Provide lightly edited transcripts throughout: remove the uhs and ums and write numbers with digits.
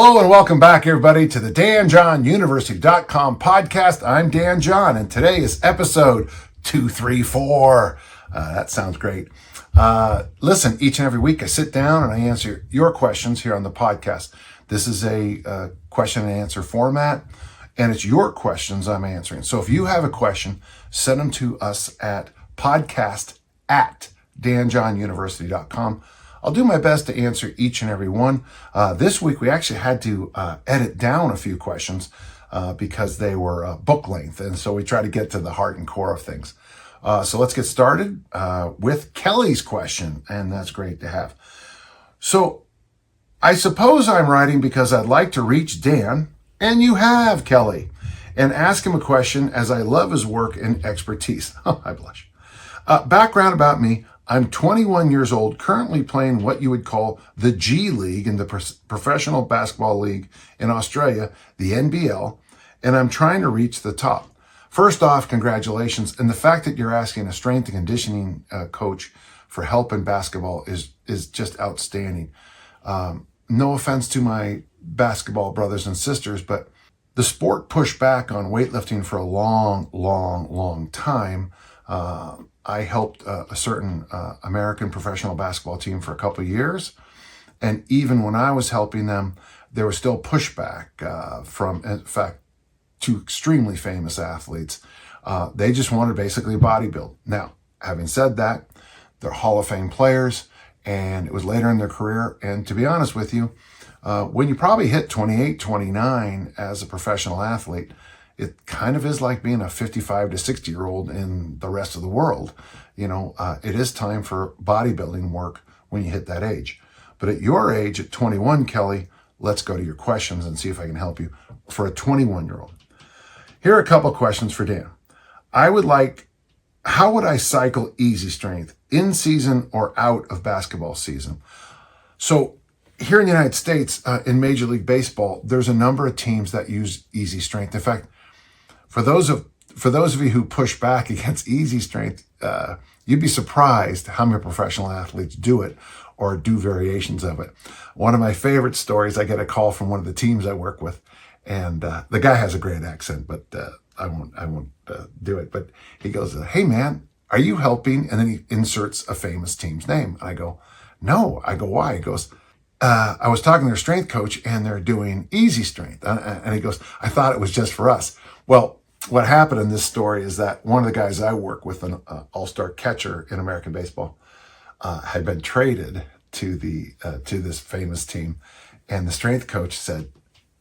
Hello and welcome back, everybody, to the DanJohnUniversity.com podcast. I'm Dan John, and today is episode 234. That sounds great. Listen, each and every week I sit down and I answer your questions here on the podcast. This is a question and answer format, and it's your questions I'm answering. So if you have a question, send them to us at podcast@DanJohnUniversity.com. I'll do my best to answer each and every one. This week, we actually had to edit down a few questions because they were book length. And so we try to get to the heart and core of things. So let's get started with Kelly's question. And that's great to have. So I suppose I'm writing because I'd like to reach Dan, and you have, Kelly, and ask him a question as I love his work and expertise. Oh, I blush. Background about me. I'm 21 years old, currently playing what you would call the G League in the Professional Basketball League in Australia, the NBL, and I'm trying to reach the top. First off, congratulations. And the fact that you're asking a strength and conditioning coach for help in basketball is just outstanding. No offense to my basketball brothers and sisters, but the sport pushed back on weightlifting for a long time. I helped a certain American professional basketball team for a couple of years. And even when I was helping them, there was still pushback from, in fact, two extremely famous athletes. They just wanted basically a bodybuild. Now, having said that, they're Hall of Fame players, and it was later in their career. And to be honest with you, when you probably hit 28, 29 as a professional athlete, it kind of is like being a 55 to 60-year-old in the rest of the world. You know, it is time for bodybuilding work when you hit that age. But at your age, at 21, Kelly, let's go to your questions and see if I can help you for a 21-year-old. Here are a couple questions for Dan. How would I cycle easy strength in season or out of basketball season? So here in the United States, in Major League Baseball, there's a number of teams that use easy strength. In fact, for those of you who push back against easy strength, you'd be surprised how many professional athletes do it or do variations of it. One of my favorite stories, I get a call from one of the teams I work with, and the guy has a great accent, but I won't do it. But he goes, "Hey man, are you helping?" And then he inserts a famous team's name. I go, "No." I go, "Why?" He goes, "I was talking to their strength coach, and they're doing easy strength." And he goes, "I thought it was just for us." Well, what happened in this story is that one of the guys I work with, an all-star catcher in American baseball, had been traded to this famous team, and the strength coach said,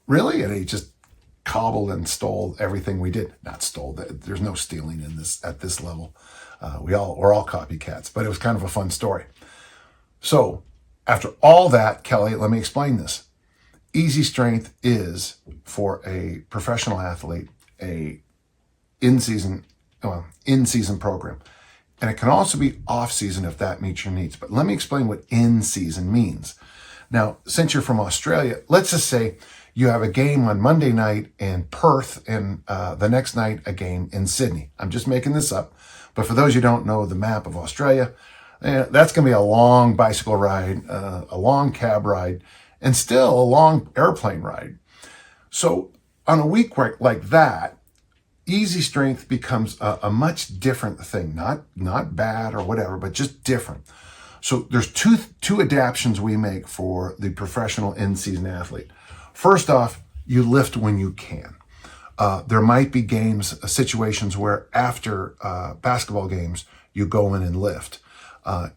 "Really?" And he just cobbled and stole everything we did. Not stole. There's no stealing in this at this level. We're all copycats, but it was kind of a fun story. So after all that, Kelly, let me explain this. Easy strength is, for a professional athlete, a in-season program. And it can also be off-season if that meets your needs. But let me explain what in-season means. Now, since you're from Australia, let's just say you have a game on Monday night in Perth and the next night a game in Sydney. I'm just making this up. But for those who don't know the map of Australia, that's going to be a long bicycle ride, a long cab ride, and still a long airplane ride. So on a week like that, easy strength becomes a much different thing, not bad or whatever, but just different. So there's two adaptations we make for the professional in-season athlete. First off, you lift when you can. There might be situations where after basketball games, you go in and lift.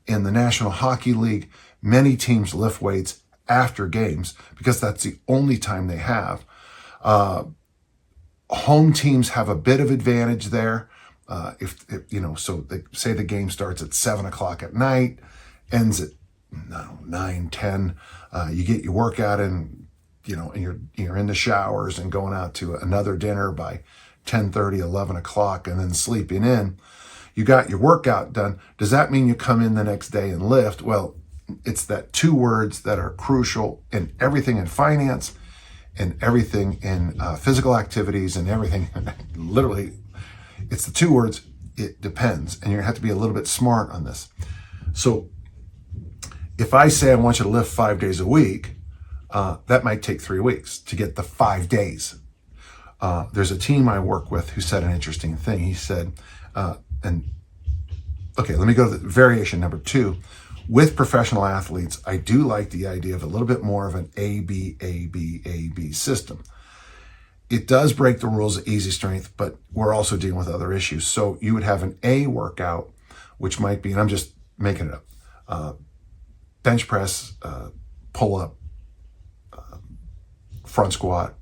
In the National Hockey League, many teams lift weights after games because that's the only time they have. Home teams have a bit of advantage there. So they say the game starts at 7:00 at night, ends at 9, 10. You get your workout in, and you're in the showers and going out to another dinner by 10:30, 11 o'clock, and then sleeping in. You got your workout done. Does that mean you come in the next day and lift? Well, it's that two words that are crucial in everything in finance and everything in physical activities and everything. Literally, it's the two words, it depends. And you have to be a little bit smart on this. So if I say I want you to lift 5 days a week, that might take 3 weeks to get the 5 days. There's a team I work with who said an interesting thing. He said, okay, let me go to the variation number 2. With professional athletes, I do like the idea of a little bit more of an A-B system. It does break the rules of easy strength, but we're also dealing with other issues. So you would have an A workout, which might be, and I'm just making it up, bench press, pull up, front squat,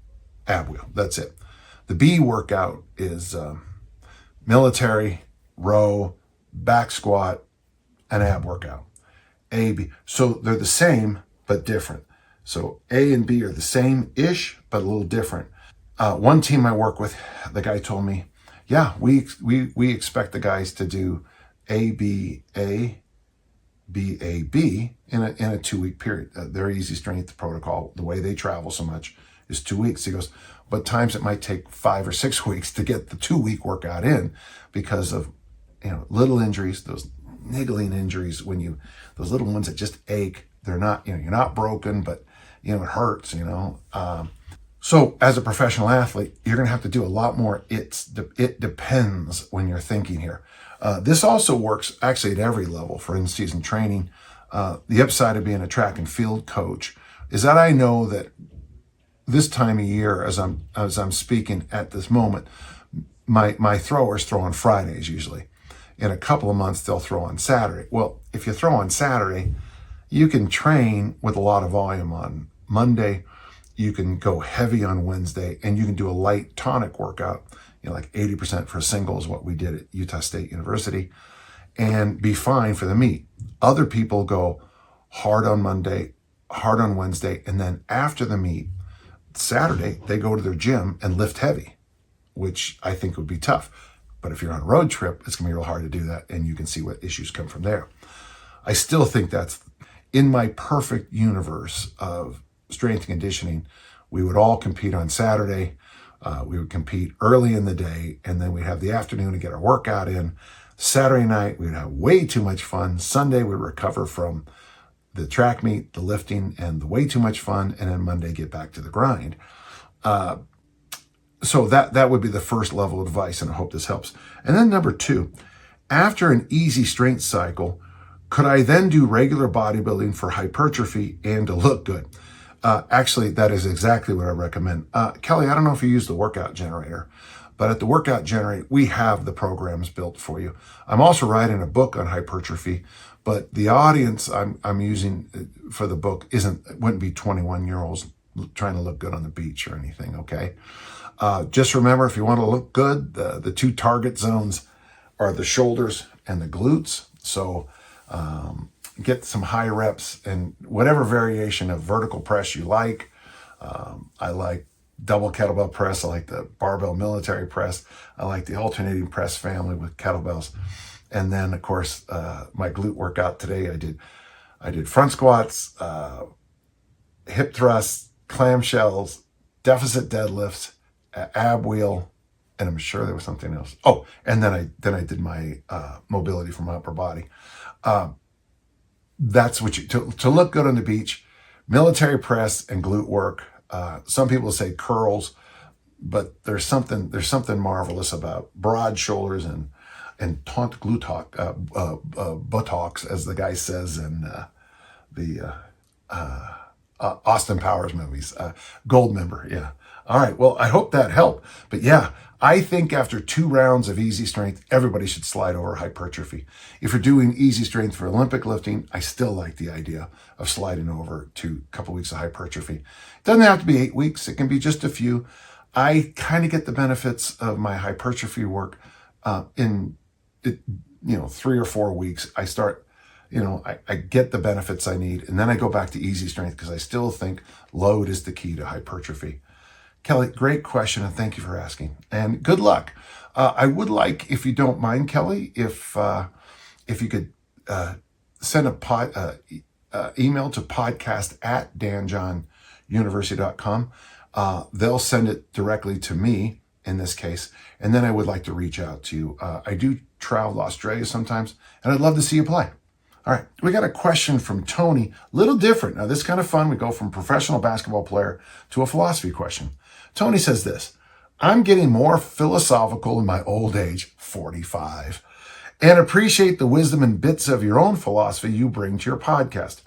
ab wheel. That's it. The B workout is military, row, back squat, and ab workout. A, B. So they're the same, but different. So A and B are the same-ish, but a little different. One team I work with, the guy told me, yeah, we expect the guys to do A, B, A, B, A, B in a 2-week period. Their easy strength protocol, the way they travel so much, is 2 weeks. He goes, but times it might take 5 or 6 weeks to get the 2-week workout in because of, little injuries, those niggling injuries, those little ones that just ache. They're not, you're not broken, but it hurts, So as a professional athlete, you're going to have to do a lot more. It depends when you're thinking here. This also works actually at every level for in-season training. The upside of being a track and field coach is that I know that this time of year, as I'm speaking at this moment, my throwers throw on Fridays usually. In a couple of months, they'll throw on Saturday. Well, if you throw on Saturday, you can train with a lot of volume on Monday. You can go heavy on Wednesday, and you can do a light tonic workout, like 80% for a single is what we did at Utah State University, and be fine for the meet. Other people go hard on Monday, hard on Wednesday, and then after the meet, Saturday, they go to their gym and lift heavy, which I think would be tough. But if you're on a road trip, it's going to be real hard to do that, and you can see what issues come from there. I still think that's in my perfect universe of strength and conditioning. We would all compete on Saturday. We would compete early in the day, and then we'd have the afternoon to get our workout in. Saturday night, we'd have way too much fun. Sunday, we'd recover from the track meet, the lifting, and the way too much fun, and then Monday, get back to the grind. So that would be the first level of advice, and I hope this helps. And then number 2, after an easy strength cycle, could I then do regular bodybuilding for hypertrophy and to look good? Actually, that is exactly what I recommend. Kelly, I don't know if you use the workout generator, but at the workout generator, we have the programs built for you. I'm also writing a book on hypertrophy, but the audience I'm using for the book wouldn't be 21-year-olds trying to look good on the beach or anything, okay? Just remember, if you want to look good, the 2 target zones are the shoulders and the glutes. So get some high reps and whatever variation of vertical press you like. I like double kettlebell press. I like the barbell military press. I like the alternating press family with kettlebells. And then, of course, my glute workout today, I did front squats, hip thrusts, clamshells, deficit deadlifts, ab wheel, and I'm sure there was something else. Oh, and then I did my mobility for my upper body. That's what to look good on the beach, military press and glute work. Some people say curls, but there's something marvelous about broad shoulders and taut glute buttocks, as the guy says in the Austin Powers movies. Gold member, yeah. All right, well, I hope that helped. But yeah, I think after 2 rounds of easy strength, everybody should slide over hypertrophy. If you're doing easy strength for Olympic lifting, I still like the idea of sliding over to a couple weeks of hypertrophy. It doesn't have to be 8 weeks. It can be just a few. I kind of get the benefits of my hypertrophy work in 3 or 4 weeks. I start, I get the benefits I need, and then I go back to easy strength because I still think load is the key to hypertrophy. Kelly, great question, and thank you for asking. And good luck. I would like, if you don't mind, Kelly, if you could send a email to podcast@danjohnuniversity.com. They'll send it directly to me in this case, and then I would like to reach out to you. I do travel to Australia sometimes, and I'd love to see you play. All right, we got a question from Tony, little different. Now, this is kind of fun. We go from professional basketball player to a philosophy question. Tony says this: I'm getting more philosophical in my old age, 45, and appreciate the wisdom and bits of your own philosophy you bring to your podcast.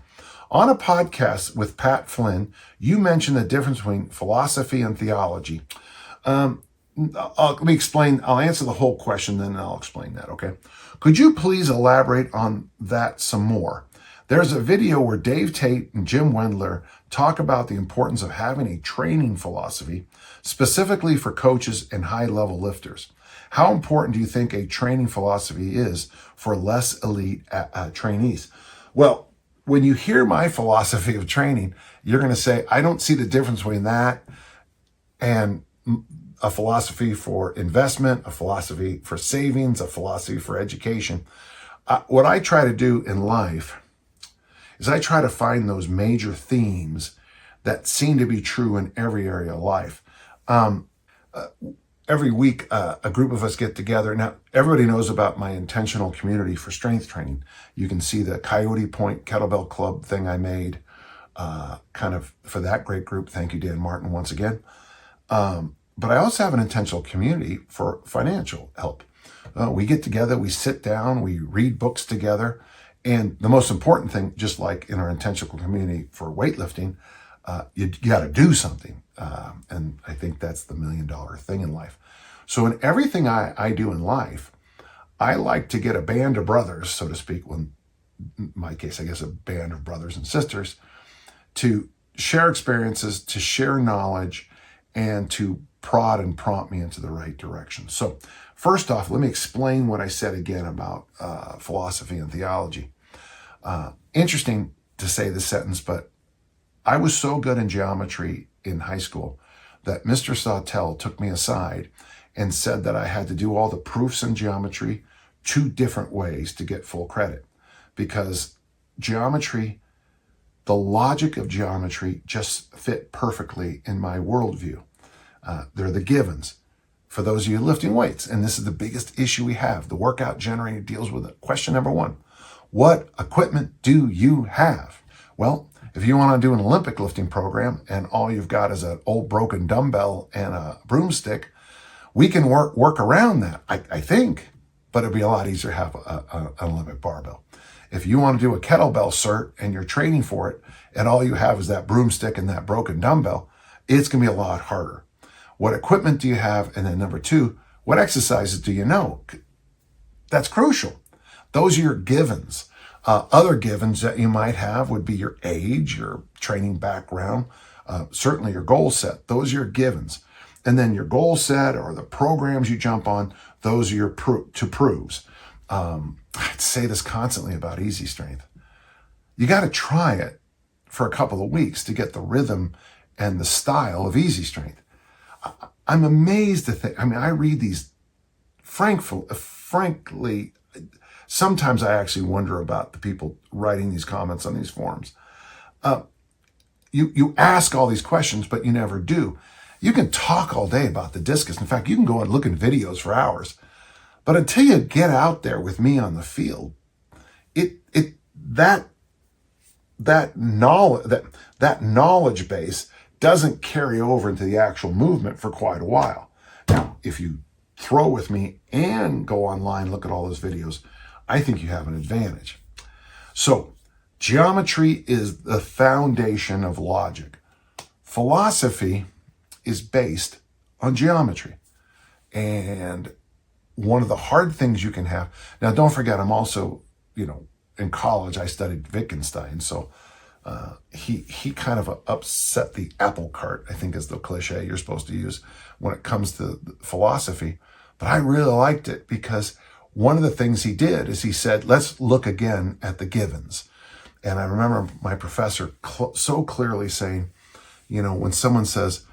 On a podcast with Pat Flynn, you mentioned the difference between philosophy and theology. Let me explain. I'll answer the whole question, then I'll explain that, okay? Could you please elaborate on that some more? There's a video where Dave Tate and Jim Wendler talk about the importance of having a training philosophy, specifically for coaches and high-level lifters. How important do you think a training philosophy is for less elite trainees? Well, when you hear my philosophy of training, you're going to say, I don't see the difference between that and a philosophy for investment, a philosophy for savings, a philosophy for education. What I try to do in life is I try to find those major themes that seem to be true in every area of life. Every week, a group of us get together. Now, everybody knows about my intentional community for strength training. You can see the Coyote Point Kettlebell Club thing I made kind of for that great group. Thank you, Dan Martin, once again. But I also have an intentional community for financial help. We get together, we sit down, we read books together. And the most important thing, just like in our intentional community for weightlifting, you got to do something. And I think that's the $1 million thing in life. So in everything I do in life, I like to get a band of brothers, so to speak, well, in my case, I guess a band of brothers and sisters, to share experiences, to share knowledge, and to prod and prompt me into the right direction. So first off, let me explain what I said again about philosophy and theology. Interesting to say this sentence, but I was so good in geometry in high school that Mr. Sawtelle took me aside and said that I had to do all the proofs in geometry 2 different ways to get full credit, because geometry, the logic of geometry just fit perfectly in my worldview. They're the givens. For those of you lifting weights, and this is the biggest issue we have, the workout generator deals with it. Question number 1, what equipment do you have? Well, if you want to do an Olympic lifting program and all you've got is an old broken dumbbell and a broomstick, we can work around that, I think, but it'd be a lot easier to have an Olympic barbell. If you want to do a kettlebell cert and you're training for it and all you have is that broomstick and that broken dumbbell, it's going to be a lot harder. What equipment do you have? And then number 2, what exercises do you know? That's crucial. Those are your givens. Other givens that you might have would be your age, your training background, certainly your goal set. Those are your givens. And then your goal set or the programs you jump on, those are your to-proves. I say this constantly about easy strength. You got to try it for a couple of weeks to get the rhythm and the style of easy strength. I'm amazed to think, I read these, frankly, sometimes I actually wonder about the people writing these comments on these forums. You ask all these questions, but you never do. You can talk all day about the discus. In fact, you can go and look at videos for hours. But until you get out there with me on the field, that knowledge base doesn't carry over into the actual movement for quite a while. Now, if you throw with me and go online, look at all those videos, I think you have an advantage. So, geometry is the foundation of logic. Philosophy is based on geometry. And one of the hard things you can have, now don't forget, I'm also, in college, I studied Wittgenstein. So he kind of upset the apple cart, I think is the cliche you're supposed to use when it comes to philosophy. But I really liked it because one of the things he did is he said, let's look again at the givens. And I remember my professor so clearly saying, when someone says,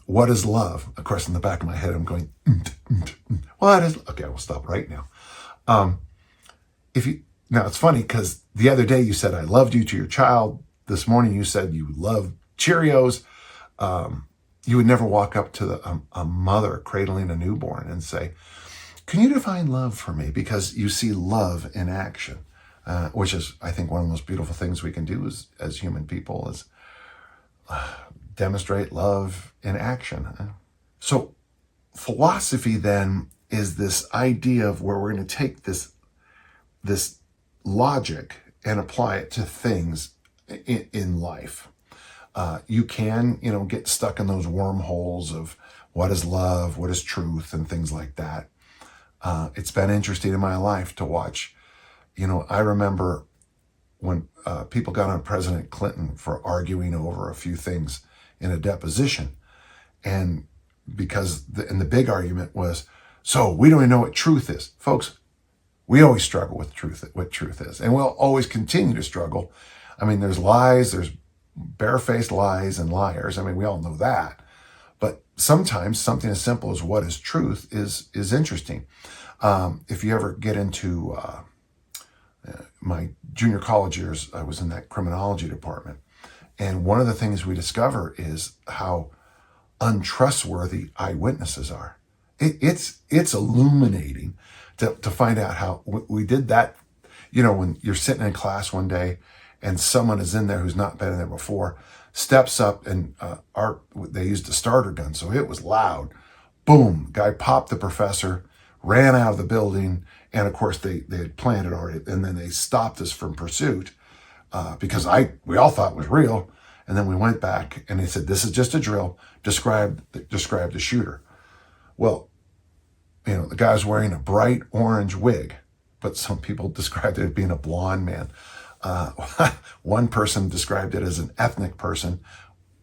what is love? Of course, in the back of my head, I'm going, what is, okay, I will stop right now. Now it's funny because the other day you said, I loved you to your child. This morning you said you love Cheerios. You would never walk up to a mother cradling a newborn and say, can you define love for me? Because you see love in action. which is, I think, one of the most beautiful things we can do as human people is demonstrate love in action. So philosophy then is this idea of where we're going to take this logic and apply it to things in life. You can, get stuck in those wormholes of what is love, what is truth, and things like that. It's been interesting in my life to watch. I remember when people got on President Clinton for arguing over a few things in a deposition. And because the big argument was, so we don't even know what truth is. Folks, we always struggle with what truth is. And we'll always continue to struggle. I mean, there's lies, there's barefaced lies and liars. I mean, we all know that. But sometimes something as simple as what is truth is interesting. If you ever get into my junior college years, I was in that criminology department. And one of the things we discover is how untrustworthy eyewitnesses are. It's illuminating to find out how we did that. When you're sitting in class one day and someone is in there who's not been in there before, steps up and they used a starter gun, so it was loud. Boom, guy popped the professor, ran out of the building, and of course they had planned it already, and then they stopped us from pursuit because we all thought it was real, and then we went back and they said, this is just a drill, describe the shooter. Well, the guy was wearing a bright orange wig, but some people described it as being a blonde man. One person described it as an ethnic person,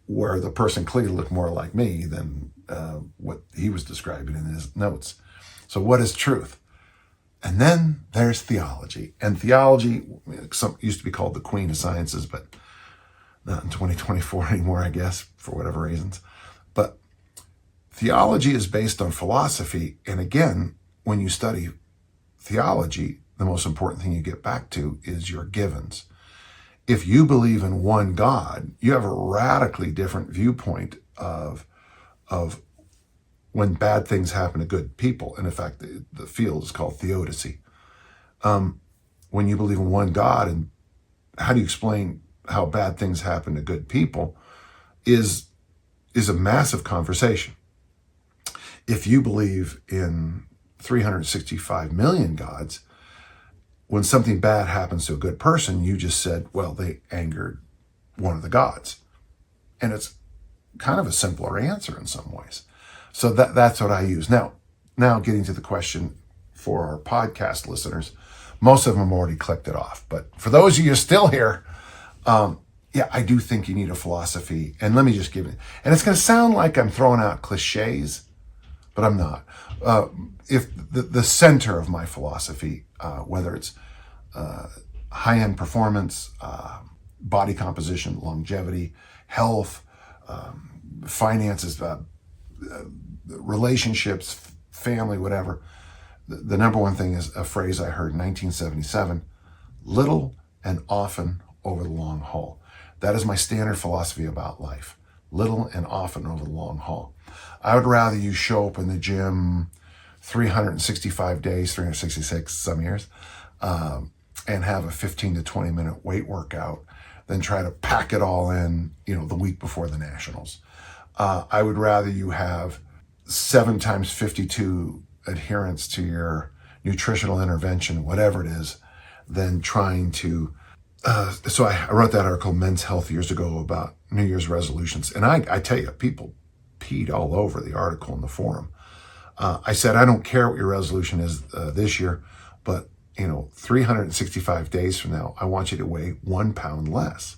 where the person clearly looked more like me than what he was describing in his notes. So what is truth? And then there's theology. And theology used to be called the queen of sciences, but not in 2024 anymore, I guess, for whatever reasons. But theology is based on philosophy. And again, when you study theology, the most important thing you get back to is your givens. If you believe in one God, you have a radically different viewpoint of when bad things happen to good people. And in fact, the field is called theodicy. When you believe in one God, and how do you explain how bad things happen to good people is a massive conversation. If you believe in 365 million gods, when something bad happens to a good person, you just said, well, they angered one of the gods. And it's kind of a simpler answer in some ways. So that's what I use. Now getting to the question for our podcast listeners, most of them have already clicked it off. But for those of you still here, I do think you need a philosophy. And let me just give it, and it's going to sound like I'm throwing out cliches, but I'm not. If the center of my philosophy, whether it's high-end performance, body composition, longevity, health, finances, relationships, family, whatever, the number one thing is a phrase I heard in 1977, little and often over the long haul. That is my standard philosophy about life. Little and often over the long haul. I would rather you show up in the gym 365 days, 366 some years, and have a 15 to 20 minute weight workout than try to pack it all in, the week before the nationals. I would rather you have 7 times 52 adherence to your nutritional intervention, whatever it is, than trying to. So I wrote that article, Men's Health, years ago about New Year's resolutions. And I tell you, people peed all over the article in the forum. I said, I don't care what your resolution is this year, but 365 days from now, I want you to weigh 1 pound less.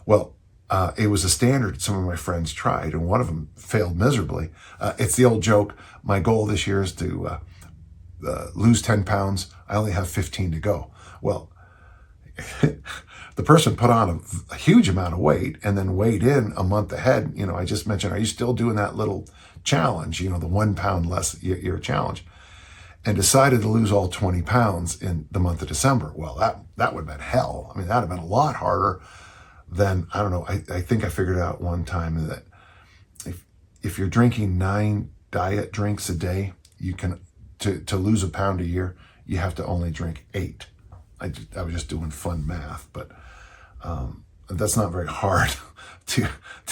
Well, it was a standard some of my friends tried, and one of them failed miserably. It's the old joke, my goal this year is to lose 10 pounds. I only have 15 to go. Well, the person put on a huge amount of weight and then weighed in a month ahead. I just mentioned, are you still doing that little challenge, the 1 pound less year challenge, and decided to lose all 20 pounds in the month of December. Well, that would have been hell. I mean, that would have been a lot harder than, I don't know. I think I figured out one time that if you're drinking 9 diet drinks a day, you can, to lose a pound a year, you have to only drink 8. I was just doing fun math, but that's not very hard to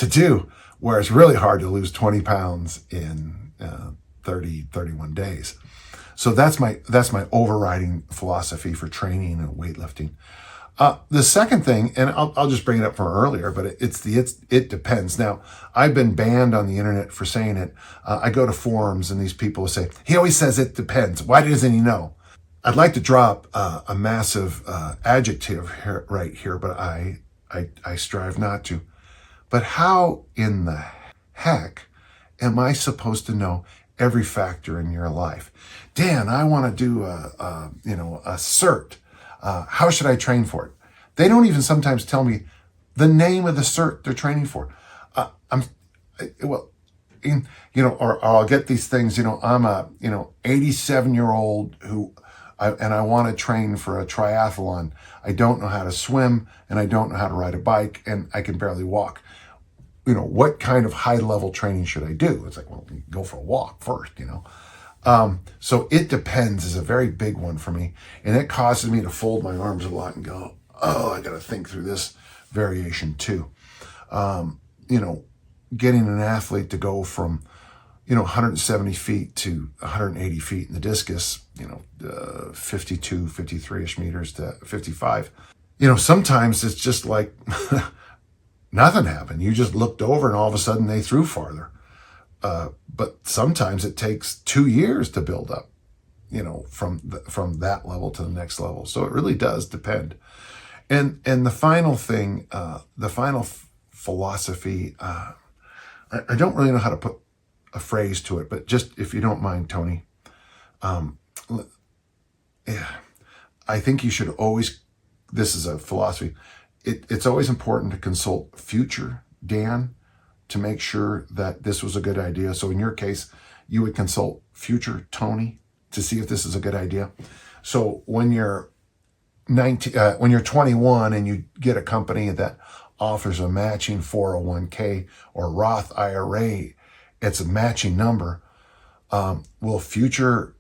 do, where it's really hard to lose 20 pounds in 31 days. So that's my overriding philosophy for training and weightlifting. The second thing, and I'll just bring it up from earlier, but it depends. Now, I've been banned on the internet for saying it. I go to forums and these people will say, he always says it depends. Why doesn't he know? I'd like to drop a massive adjective right here, but I strive not to. But how in the heck am I supposed to know every factor in your life? Dan, I want to do a cert. How should I train for it? They don't even sometimes tell me the name of the cert they're training for. Or I'll get these things. I'm a 87-year-old who, I want to train for a triathlon. I don't know how to swim and I don't know how to ride a bike and I can barely walk. What kind of high-level training should I do? It's like, well, go for a walk first. So it depends is a very big one for me. And it causes me to fold my arms a lot and go, oh, I got to think through this variation too. Getting an athlete to go from, 170 feet to 180 feet in the discus, 52, 53-ish meters to 55. Sometimes it's just like nothing happened. You just looked over and all of a sudden they threw farther. But sometimes it takes 2 years to build up, from that level to the next level. So it really does depend. And the final thing, the final philosophy, I don't really know how to put a phrase to it, but just if you don't mind, Tony, I think you should always, this is a philosophy, it's always important to consult future Dan to make sure that this was a good idea. So in your case, you would consult future Tony to see if this is a good idea. So when you're 21 and you get a company that offers a matching 401k or Roth IRA, it's a matching number. Will future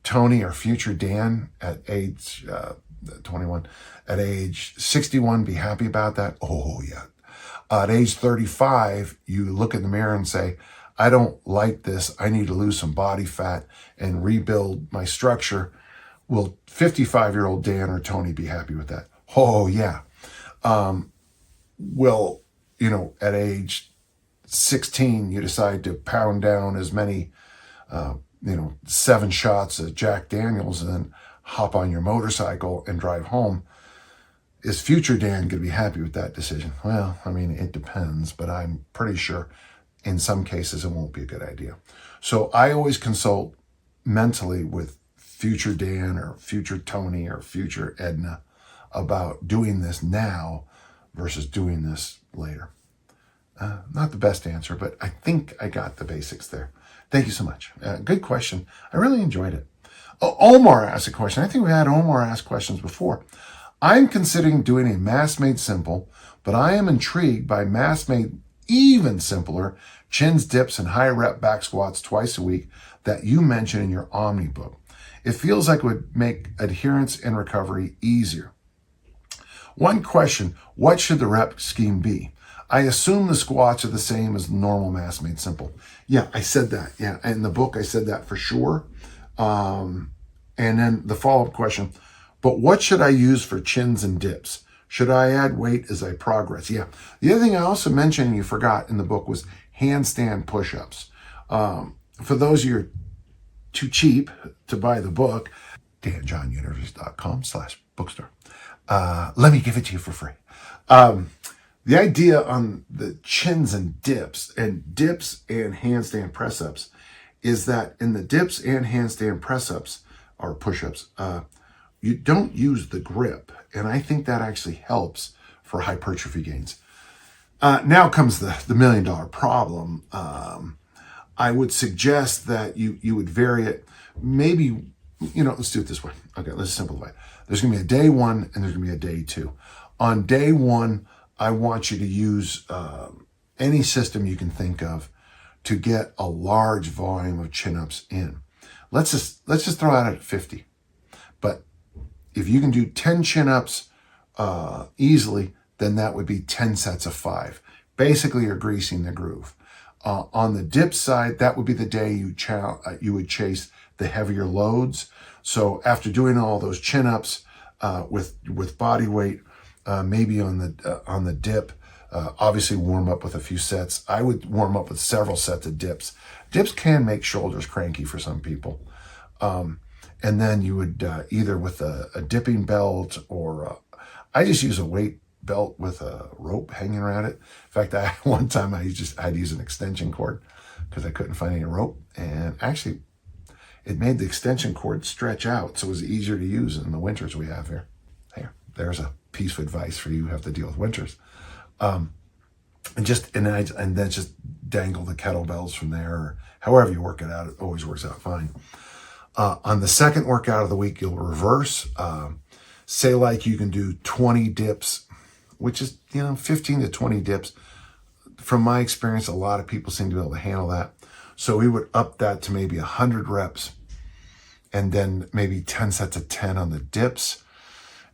Tony or future Dan at age 21, at age 61 be happy about that? Oh yeah. At age 35, you look in the mirror and say, I don't like this. I need to lose some body fat and rebuild my structure. Will 55-year-old Dan or Tony be happy with that? Oh, yeah. Will, at age 16, you decide to pound down as many, 7 shots of Jack Daniels and then hop on your motorcycle and drive home. Is future Dan going to be happy with that decision? Well, it depends, but I'm pretty sure in some cases it won't be a good idea. So I always consult mentally with future Dan or future Tony or future Edna about doing this now versus doing this later. Not the best answer, but I think I got the basics there. Thank you so much. Good question. I really enjoyed it. Omar asked a question. I think we had Omar ask questions before. I'm considering doing a mass made simple, but I am intrigued by mass made even simpler chins, dips, and high rep back squats twice a week that you mentioned in your Omni book. It feels like it would make adherence and recovery easier. One question, what should the rep scheme be? I assume the squats are the same as the normal mass made simple. Yeah, I said that. Yeah, in the book I said that for sure. And then the follow-up question, but what should I use for chins and dips? Should I add weight as I progress? Yeah. The other thing I also mentioned and you forgot in the book was handstand push-ups. For those of you who are too cheap to buy the book, danjohnuniversity.com/bookstore. Let me give it to you for free. The idea on the chins and dips and handstand press-ups is that in the dips and handstand press-ups or push-ups, you don't use the grip. And I think that actually helps for hypertrophy gains. Now comes the $1 million problem. I would suggest that you would vary it. Maybe, let's do it this way. Okay, let's simplify it. There's going to be a day one and there's going to be a day two. On day one, I want you to use any system you can think of to get a large volume of chin-ups in. Let's just throw out at 50. But, if you can do 10 chin-ups easily, then that would be 10 sets of 5. Basically, you're greasing the groove. On the dip side, that would be the day you would chase the heavier loads. So after doing all those chin-ups with body weight, maybe on the dip, obviously warm up with a few sets. I would warm up with several sets of dips. Dips can make shoulders cranky for some people. And then you would either with a dipping belt, or I just use a weight belt with a rope hanging around it. In fact, one time I had to use an extension cord because I couldn't find any rope. And actually, it made the extension cord stretch out, so it was easier to use in the winters we have here. There's a piece of advice for you who have to deal with winters. And then just dangle the kettlebells from there, or however you work it out. It always works out fine. On the second workout of the week, you'll reverse. Say like you can do 20 dips, which is 15 to 20 dips. From my experience, a lot of people seem to be able to handle that. So we would up that to maybe 100 reps, and then maybe 10 sets of 10 on the dips.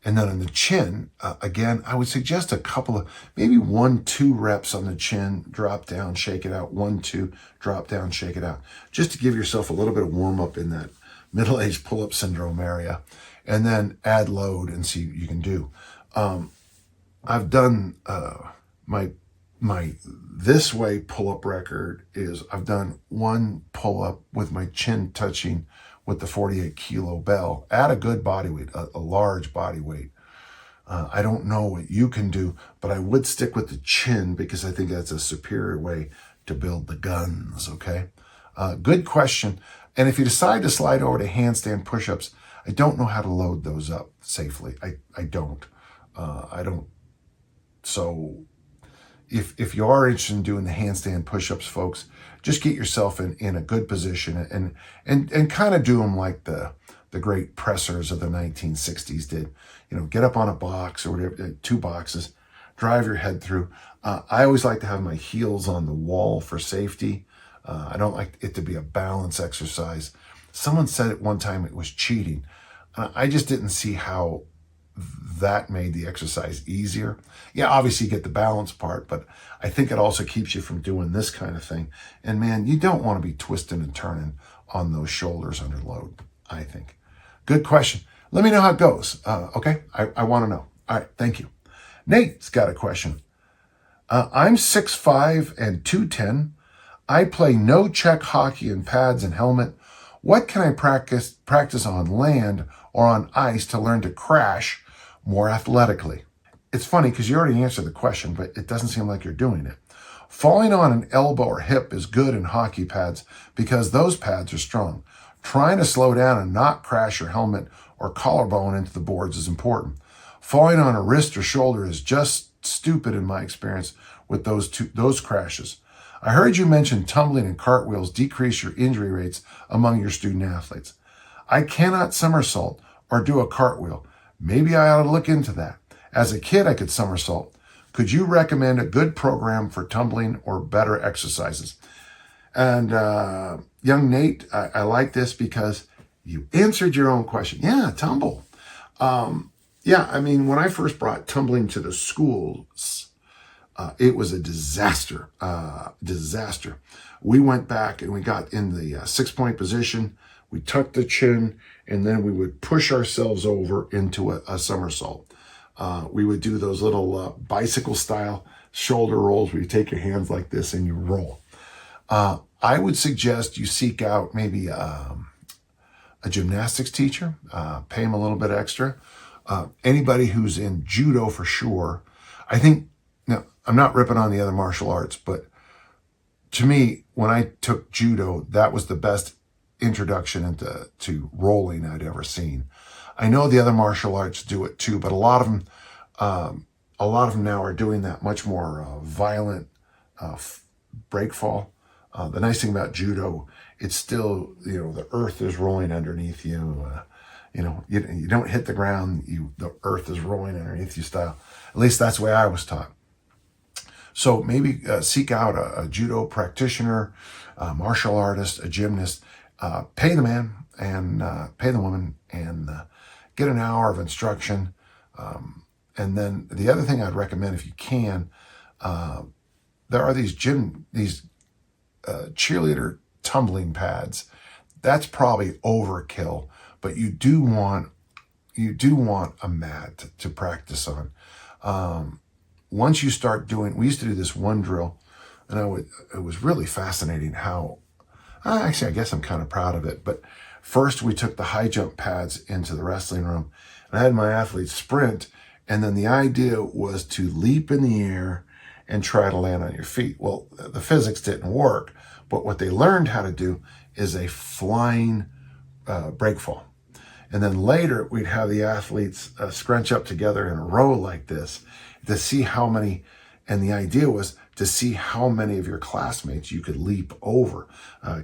And then on the chin, again, I would suggest a couple of, maybe 1-2 reps on the chin, drop down, shake it out, 1-2, drop down, shake it out, just to give yourself a little bit of warm up in that middle-aged pull-up syndrome area, and then add load and see what you can do. I've done my this way pull-up record is I've done 1 pull-up with my chin touching with the 48 kilo bell at a good body weight, a large body weight. I don't know what you can do, but I would stick with the chin because I think that's a superior way to build the guns, okay? Good question. And if you decide to slide over to handstand push-ups, I don't know how to load those up safely. I don't. So if you are interested in doing the handstand push-ups, folks, just get yourself in a good position and kind of do them like the great pressers of the 1960s did. Get up on a box or whatever, 2 boxes, drive your head through. I always like to have my heels on the wall for safety. I don't like it to be a balance exercise. Someone said at one time it was cheating. I just didn't see how that made the exercise easier. Yeah, obviously you get the balance part, but I think it also keeps you from doing this kind of thing. And man, you don't want to be twisting and turning on those shoulders under load, I think. Good question. Let me know how it goes. Okay, I want to know. All right, thank you. Nate's got a question. I'm 6'5" and 210. I play no check hockey in pads and helmet. What can I practice on land or on ice to learn to crash more athletically? It's funny because you already answered the question, but it doesn't seem like you're doing it. Falling on an elbow or hip is good in hockey pads because those pads are strong. Trying to slow down and not crash your helmet or collarbone into the boards is important. Falling on a wrist or shoulder is just stupid in my experience with those crashes. I heard you mention tumbling and cartwheels decrease your injury rates among your student athletes. I cannot somersault or do a cartwheel. Maybe I ought to look into that. As a kid, I could somersault. Could you recommend a good program for tumbling or better exercises? And young Nate, I like this because you answered your own question. Yeah, tumble. When I first brought tumbling to the schools, it was a disaster. We went back and we got in the 6-point position. We tucked the chin, and then we would push ourselves over into a somersault. We would do those little bicycle-style shoulder rolls where you take your hands like this and you roll. I would suggest you seek out maybe a gymnastics teacher, pay him a little bit extra. Anybody who's in judo for sure. I think, now, I'm not ripping on the other martial arts, but to me, when I took judo, that was the best introduction into rolling I'd ever seen. I know the other martial arts do it too, but a lot of them now are doing that much more violent break fall. The nice thing about judo, it's still, the earth is rolling underneath you. You don't hit the ground, the earth is rolling underneath you style. At least that's the way I was taught. So maybe seek out a judo practitioner, a martial artist, a gymnast. Pay the man and pay the woman, and get an hour of instruction. And then the other thing I'd recommend, if you can, there are these cheerleader tumbling pads. That's probably overkill, but you do want a mat to practice on. Once you start doing, we used to do this one drill, and it was really fascinating how, actually, I guess I'm kind of proud of it. But first we took the high jump pads into the wrestling room, and I had my athletes sprint, and then the idea was to leap in the air and try to land on your feet. Well, the physics didn't work, but what they learned how to do is a flying break fall. And then later we'd have the athletes scrunch up together in a row like this to see how many, and the idea was to see how many of your classmates you could leap over.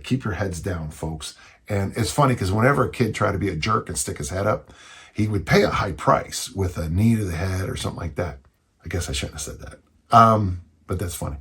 Keep your heads down, folks. And it's funny because whenever a kid tried to be a jerk and stick his head up, he would pay a high price with a knee to the head or something like that. I guess I shouldn't have said that. But that's funny.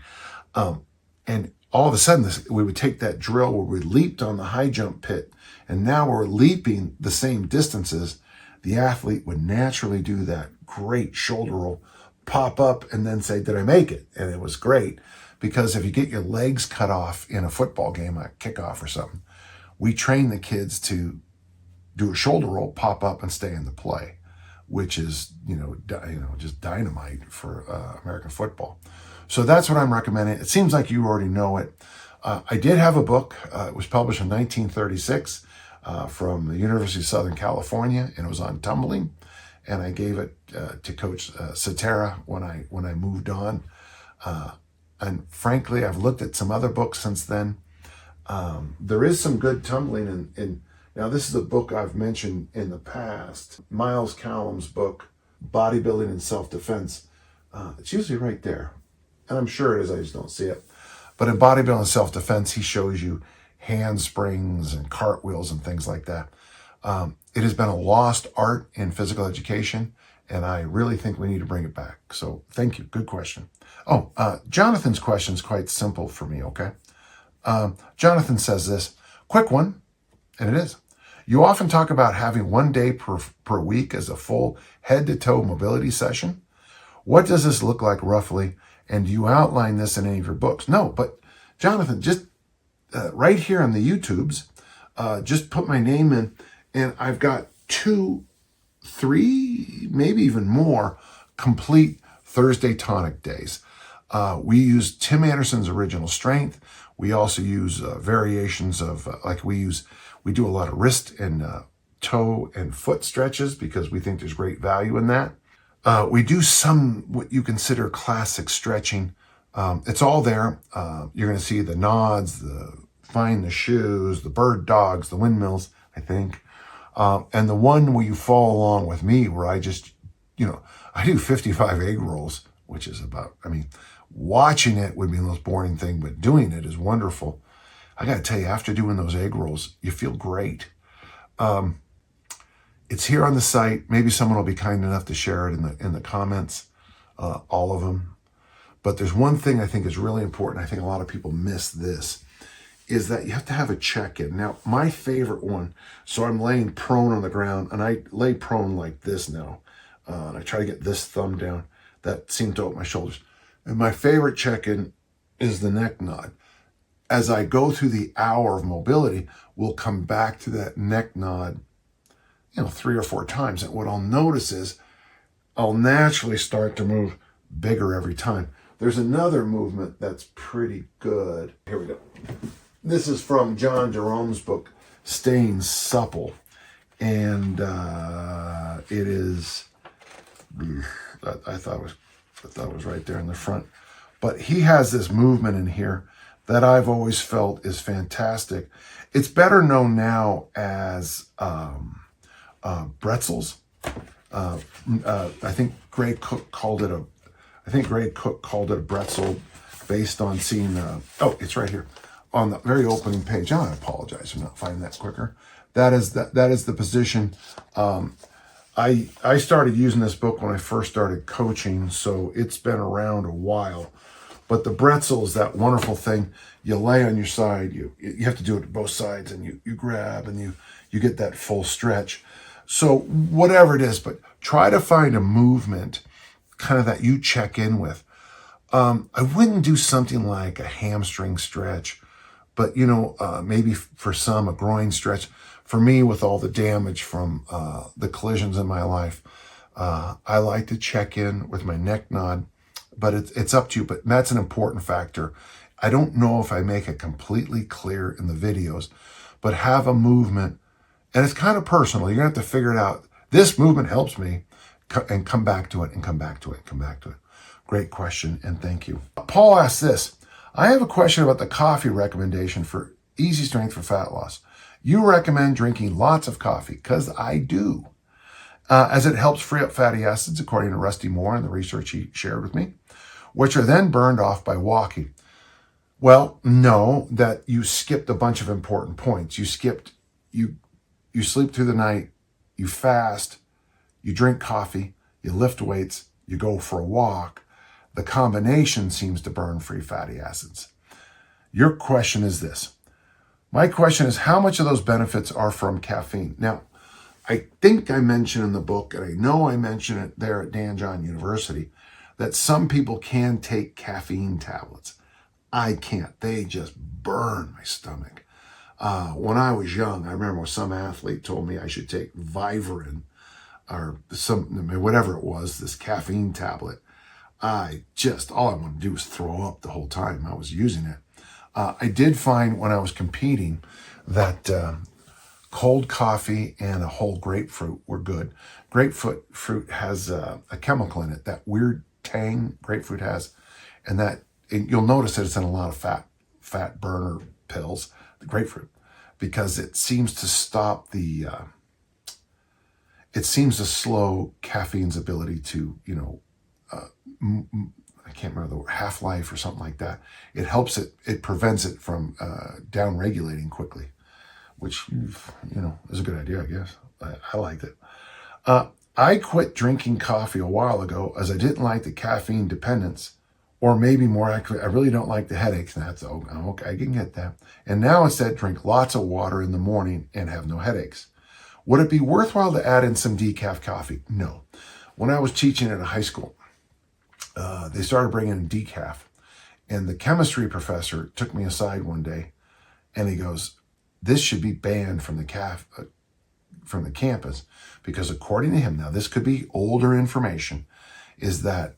And all of a sudden, we would take that drill where we leaped on the high jump pit, and now we're leaping the same distances. The athlete would naturally do that great shoulder roll, pop up, and then say, did I make it? And it was great, because if you get your legs cut off in a football game, a kickoff or something, we train the kids to do a shoulder roll, pop up, and stay in the play, which is, just dynamite for American football. So that's what I'm recommending. It seems like you already know it. I did have a book. It was published in 1936 from the University of Southern California, and it was on tumbling. And I gave it to Coach Cetera when I moved on. And frankly, I've looked at some other books since then. There is some good tumbling in now, this is a book I've mentioned in the past, Miles Callum's book, Bodybuilding and Self-Defense. It's usually right there. And I'm sure it is, I just don't see it. But in Bodybuilding and Self-Defense, he shows you handsprings and cartwheels and things like that. It has been a lost art in physical education, and I really think we need to bring it back. So thank you. Good question. Jonathan's question is quite simple for me, okay? Jonathan says this, quick one, and it is. You often talk about having 1 day per week as a full head-to-toe mobility session. What does this look like roughly? And do you outline this in any of your books? No, but Jonathan, just right here on the YouTubes, just put my name in, and I've got 2, 3, maybe even more complete Thursday tonic days. We use Tim Anderson's Original Strength. We also use variations of, we do a lot of wrist and toe and foot stretches because we think there's great value in that. We do some what you consider classic stretching. It's all there. You're going to see the nods, find the shoes, the bird dogs, the windmills, I think. And the one where you follow along with me, where I just, I do 55 egg rolls, which is watching it would be the most boring thing, but doing it is wonderful. I got to tell you, after doing those egg rolls, you feel great. It's here on the site. Maybe someone will be kind enough to share it in the comments, all of them. But there's one thing I think is really important. I think a lot of people miss this, is that you have to have a check-in. Now, my favorite one, so I'm laying prone on the ground, and I lay prone like this now. And I try to get this thumb down. That seems to open my shoulders. And my favorite check-in is the neck nod. As I go through the hour of mobility, we'll come back to that neck nod, 3 or 4 times. And what I'll notice is I'll naturally start to move bigger every time. There's another movement that's pretty good. Here we go. This is from John Jerome's book, Staying Supple. And it is, I thought it was right there in the front. But he has this movement in here that I've always felt is fantastic. It's better known now as pretzels. I think Greg Cook called it a pretzel based on seeing. It's right here on the very opening page. I apologize for not finding that quicker. That is the position. I started using this book when I first started coaching, so it's been around a while. But the pretzel is that wonderful thing. You lay on your side. You have to do it to both sides, and you grab, and you get that full stretch. So whatever it is, but try to find a movement kind of that you check in with. I wouldn't do something like a hamstring stretch, but maybe for some, a groin stretch. For me, with all the damage from the collisions in my life, I like to check in with my neck nod, but it's up to you. But that's an important factor. I don't know if I make it completely clear in the videos, but have a movement, and it's kind of personal. You're gonna have to figure it out. This movement helps me, and come back to it, and come back to it, and come back to it. Great question, and thank you. Paul asks this: I have a question about the coffee recommendation for easy strength for fat loss. You recommend drinking lots of coffee, because I do, as it helps free up fatty acids, according to Rusty Moore and the research he shared with me, which are then burned off by walking. Well, no, that you skipped a bunch of important points. You sleep through the night, you fast, you drink coffee, you lift weights, you go for a walk. The combination seems to burn free fatty acids. Your question is this. My question is, how much of those benefits are from caffeine? Now, I think I mentioned in the book, and I know I mentioned it there at Dan John University, that some people can take caffeine tablets. I can't. They just burn my stomach. When I was young, I remember some athlete told me I should take Vivarin or whatever it was, this caffeine tablet. All I wanted to do was throw up the whole time I was using it. I did find when I was competing that cold coffee and a whole grapefruit were good. Grapefruit has a chemical in it, that weird tang grapefruit has, and you'll notice that it's in a lot of fat burner pills, the grapefruit, because it seems to stop it seems to slow caffeine's ability to, I can't remember the word, half-life or something like that. It helps it prevents it from down-regulating quickly, which, is a good idea, I guess. I liked it. I quit drinking coffee a while ago as I didn't like the caffeine dependence, or maybe more accurate, I really don't like the headaches. That's okay, I can get that. And now instead, drink lots of water in the morning and have no headaches. Would it be worthwhile to add in some decaf coffee? No. When I was teaching at a high school, they started bringing in decaf, and the chemistry professor took me aside one day, and he goes, "This should be banned from the campus, because according to him, now this could be older information, is that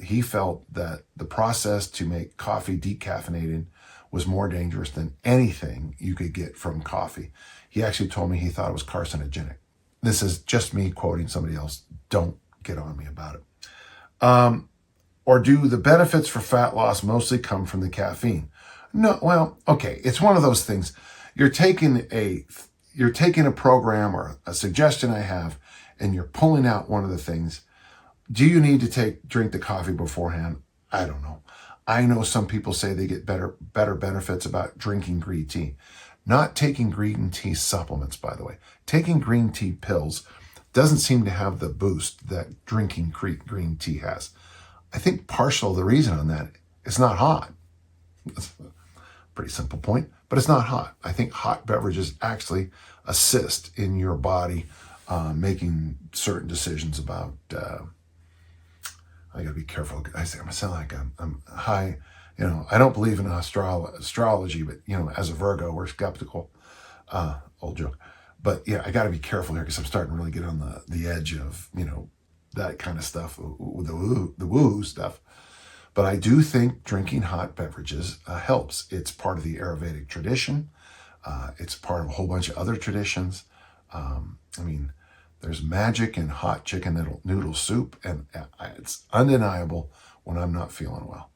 he felt that the process to make coffee decaffeinated was more dangerous than anything you could get from coffee. He actually told me he thought it was carcinogenic." This is just me quoting somebody else. Don't get on me about it. Or do the benefits for fat loss mostly come from the caffeine? No, well, okay, it's one of those things. You're taking a program or a suggestion I have, and you're pulling out one of the things. Do you need to drink the coffee beforehand? I don't know. I know some people say they get better benefits about drinking green tea. Not taking green tea supplements, by the way. Taking green tea pills doesn't seem to have the boost that drinking green tea has. I think partial the reason on that, it's not hot. That's a pretty simple point, but it's not hot. I think hot beverages actually assist in your body making certain decisions about, I gotta be careful. I sound like I'm high, I don't believe in astrology, but as a Virgo, we're skeptical, old joke. But yeah, I gotta be careful here because I'm starting to really get on the edge of, that kind of stuff, the woo stuff. But I do think drinking hot beverages helps. It's part of the Ayurvedic tradition. It's part of a whole bunch of other traditions. There's magic in hot chicken noodle soup, and it's undeniable when I'm not feeling well.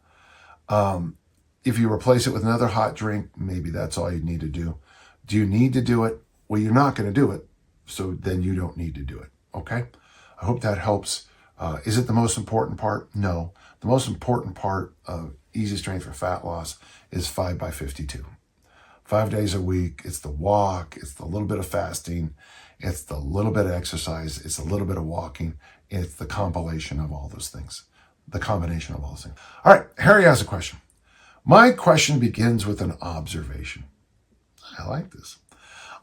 If you replace it with another hot drink, maybe that's all you need to do. Do you need to do it? Well, you're not going to do it, so then you don't need to do it, okay? I hope that helps. Is it the most important part? No. The most important part of easy strength for fat loss is 5x52. 5 days a week. It's the walk. It's the little bit of fasting. It's the little bit of exercise. It's a little bit of walking. It's the compilation of all those things. The combination of all those things. All right, Harry has a question. My question begins with an observation. I like this.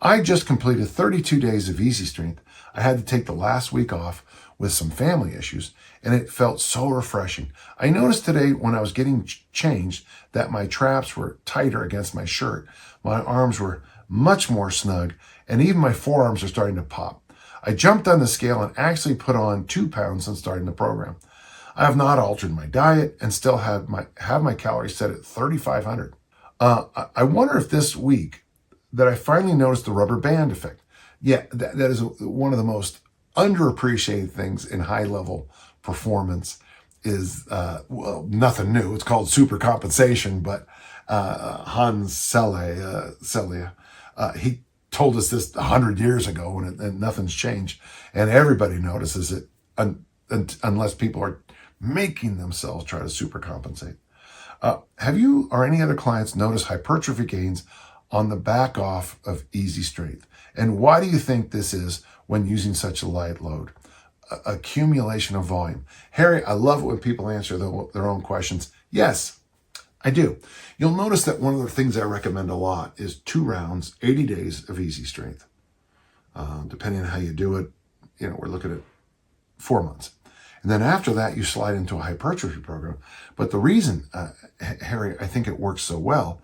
I just completed 32 days of easy strength. I had to take the last week off with some family issues, and it felt so refreshing. I noticed today when I was getting changed that my traps were tighter against my shirt. My arms were much more snug, and even my forearms are starting to pop. I jumped on the scale and actually put on 2 pounds since starting the program. I have not altered my diet and still have my calories set at 3,500. I wonder if this week that I finally noticed the rubber band effect. Yeah, that is one of the most underappreciated things in high-level performance is, well, nothing new. It's called super compensation, but Hans Selye, he told us this 100 years ago, and nothing's changed. And everybody notices it unless people are making themselves try to super compensate. Have you or any other clients noticed hypertrophy gains on the back off of easy strength? And why do you think this is when using such a light load? Accumulation of volume. Harry, I love it when people answer their own questions. Yes, I do. You'll notice that one of the things I recommend a lot is 2 rounds, 80 days of easy strength. Depending on how you do it, we're looking at 4 months. And then after that, you slide into a hypertrophy program. But the reason, Harry, I think it works so well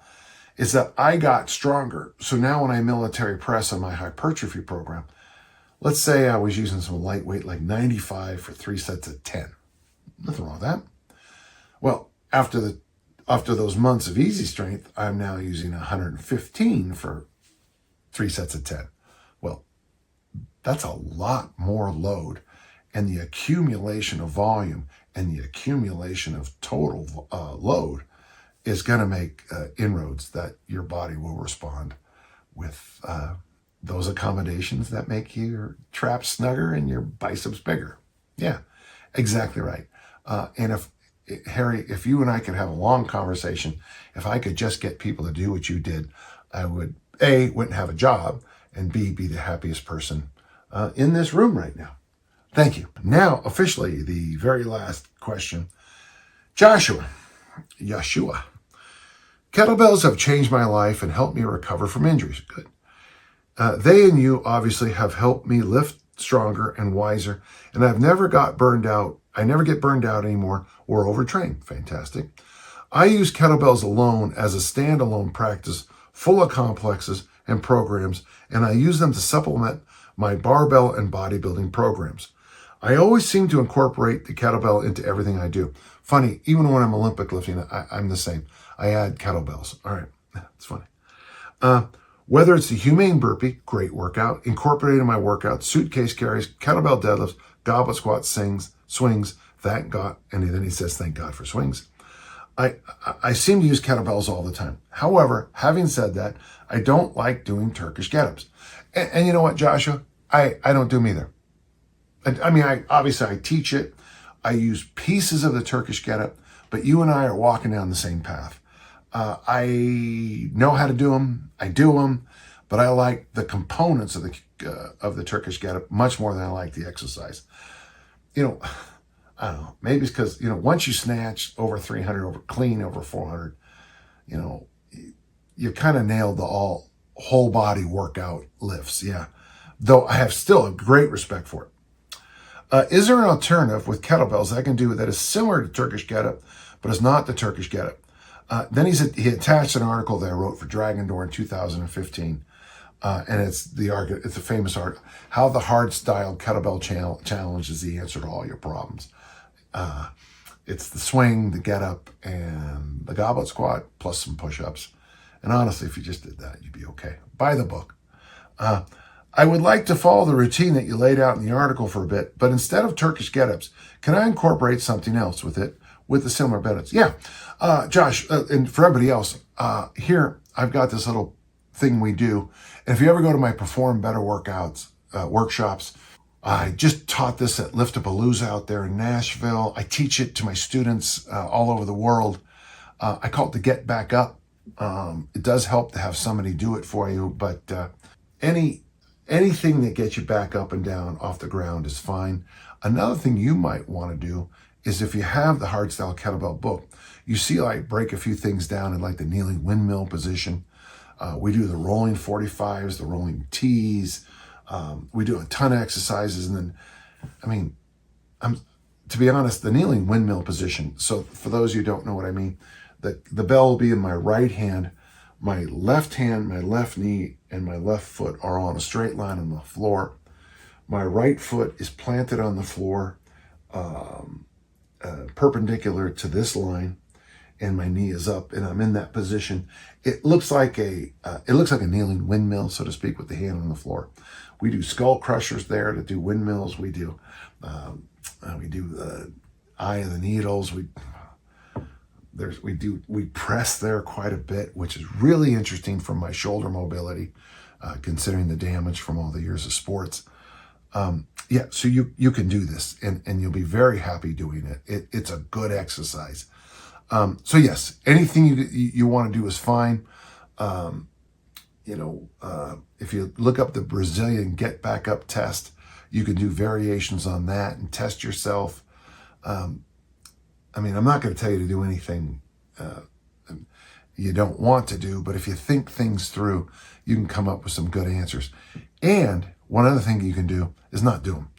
is that I got stronger. So now when I military press on my hypertrophy program, let's say I was using some lightweight like 95 for 3 sets of 10. Nothing wrong with that. Well, after those months of easy strength, I'm now using 115 for 3 sets of 10. Well, that's a lot more load. And the accumulation of volume and the accumulation of total load is going to make inroads that your body will respond with those accommodations that make your traps snugger and your biceps bigger. Yeah, exactly right. And Harry, if you and I could have a long conversation, if I could just get people to do what you did, I would, A, wouldn't have a job, and B, be the happiest person in this room right now. Thank you. Now, officially, the very last question. Joshua. Kettlebells have changed my life and helped me recover from injuries. Good. They and you obviously have helped me lift stronger and wiser, and I've never got burned out. I never get burned out anymore or overtrained. Fantastic. I use kettlebells alone as a standalone practice full of complexes and programs, and I use them to supplement my barbell and bodybuilding programs. I always seem to incorporate the kettlebell into everything I do. Funny, even when I'm Olympic lifting, I'm the same. I add kettlebells. All right, it's funny. Whether it's the humane burpee, great workout, incorporated in my workout, suitcase carries, kettlebell deadlifts, goblet squats, swings, thank God, and then he says, thank God for swings. I seem to use kettlebells all the time. However, having said that, I don't like doing Turkish get-ups. And you know what, Joshua? I don't do them either. I mean, I teach it. I use pieces of the Turkish get-up, but you and I are walking down the same path. I know how to do them. I do them, but I like the components of the Turkish get-up much more than I like the exercise. I don't know. Maybe it's because, once you snatch over 300, over 400, you kind of nailed the whole body workout lifts. Yeah. Though I have still a great respect for it. Is there an alternative with kettlebells that I can do that is similar to Turkish get-up, but is not the Turkish get-up? Then he attached an article that I wrote for Dragon Door in 2015, and it's a famous article, How the Hard-Styled Kettlebell Challenge is the Answer to All Your Problems. It's the swing, the get-up, and the goblet squat, plus some push-ups. And honestly, if you just did that, you'd be okay. Buy the book. I would like to follow the routine that you laid out in the article for a bit, but instead of Turkish get-ups, can I incorporate something else with it with the similar benefits? Yeah. Josh, and for everybody else, here I've got this little thing we do. And if you ever go to my Perform Better workouts, workshops, I just taught this at Liftapalooza out there in Nashville. I teach it to my students all over the world. I call it the Get Back Up. It does help to have somebody do it for you, but anything that gets you back up and down off the ground is fine. Another thing you might want to do is if you have the Hardstyle Kettlebell book, you see I break a few things down in like the kneeling windmill position. We do the rolling 45s, the rolling T's. We do a ton of exercises. And then, I mean, to be honest, the kneeling windmill position. So for those of you who don't know what I mean, the bell will be in my right hand. My left hand, my left knee, and my left foot are on a straight line on the floor. My right foot is planted on the floor, perpendicular to this line, and my knee is up, and I'm in that position. It looks like a kneeling windmill, so to speak, with the hand on the floor. We do skull crushers there to do windmills. We do the eye of the needles. We press there quite a bit, which is really interesting for my shoulder mobility, considering the damage from all the years of sports. So you can do this, and you'll be very happy doing it. It's a good exercise. So yes, anything you want to do is fine. If you look up the Brazilian Get Back Up test, you can do variations on that and test yourself. I'm not going to tell you to do anything you don't want to do, but if you think things through, you can come up with some good answers. And one other thing you can do is not do them.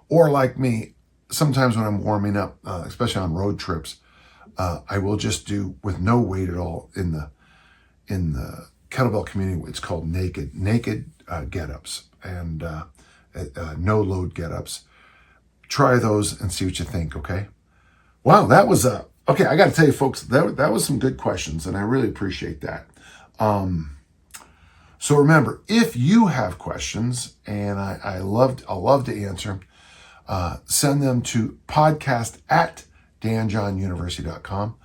Or like me, sometimes when I'm warming up, especially on road trips, I will just do with no weight at all in the kettlebell community. It's called naked get-ups and no load get-ups. Try those and see what you think. Okay. Wow, that was okay. I got to tell you, folks, that was some good questions, and I really appreciate that. So remember, if you have questions, and I'll love to answer them, send them to podcast@danjohnuniversity.com.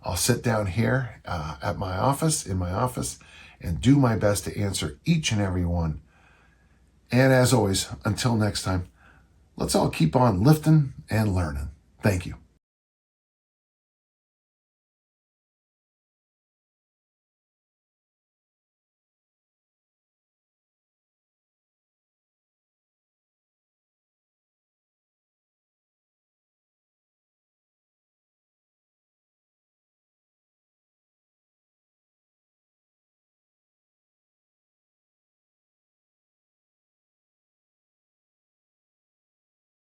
I'll sit down here in my office, and do my best to answer each and every one. And as always, until next time, let's all keep on lifting and learning. Thank you.